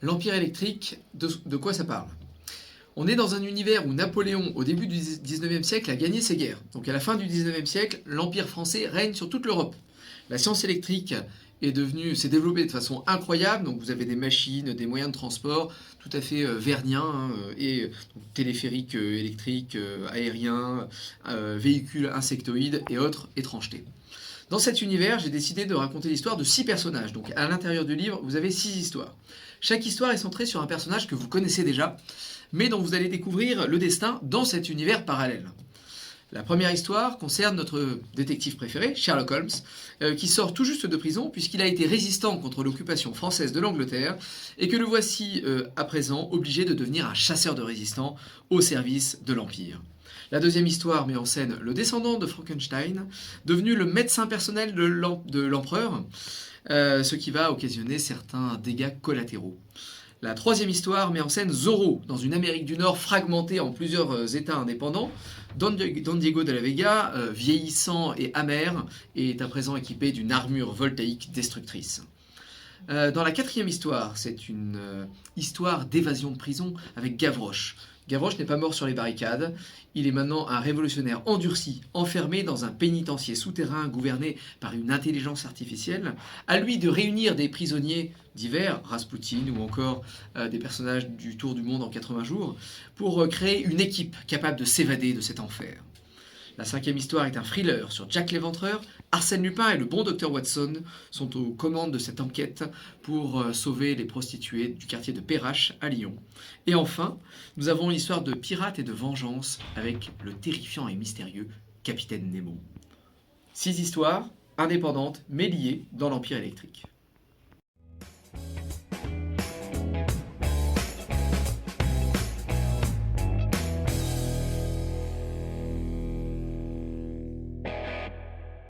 L'Empire électrique, de quoi ça parle? On est dans un univers où Napoléon, au début du 19e siècle, a gagné ses guerres. Donc à la fin du 19e siècle, l'Empire français règne sur toute l'Europe. La science électrique s'est développée de façon incroyable. Donc vous avez des machines, des moyens de transport tout à fait verniens, téléphériques électriques, aériens, véhicules insectoïdes et autres étrangetés. Dans cet univers, j'ai décidé de raconter l'histoire de 6 personnages. Donc à l'intérieur du livre, vous avez 6 histoires. Chaque histoire est centrée sur un personnage que vous connaissez déjà, mais dont vous allez découvrir le destin dans cet univers parallèle. La première histoire concerne notre détective préféré, Sherlock Holmes, qui sort tout juste de prison puisqu'il a été résistant contre l'occupation française de l'Angleterre et que le voici à présent obligé de devenir un chasseur de résistants au service de l'Empire. La deuxième histoire met en scène le descendant de Frankenstein, devenu le médecin personnel de l'empereur, ce qui va occasionner certains dégâts collatéraux. La troisième histoire met en scène Zorro, dans une Amérique du Nord fragmentée en plusieurs États indépendants. Don Diego de la Vega, vieillissant et amer, est à présent équipé d'une armure voltaïque destructrice. Dans la quatrième histoire, c'est une histoire d'évasion de prison avec Gavroche. Gavroche n'est pas mort sur les barricades, il est maintenant un révolutionnaire endurci, enfermé dans un pénitencier souterrain gouverné par une intelligence artificielle. À lui de réunir des prisonniers divers, Rasputin ou encore des personnages du Tour du Monde en 80 jours, pour créer une équipe capable de s'évader de cet enfer. La cinquième histoire est un thriller sur Jack l'Éventreur. Arsène Lupin et le bon docteur Watson sont aux commandes de cette enquête pour sauver les prostituées du quartier de Perrache à Lyon. Et enfin, nous avons une histoire de pirates et de vengeance avec le terrifiant et mystérieux Capitaine Nemo. 6 histoires indépendantes mais liées dans l'Empire électrique.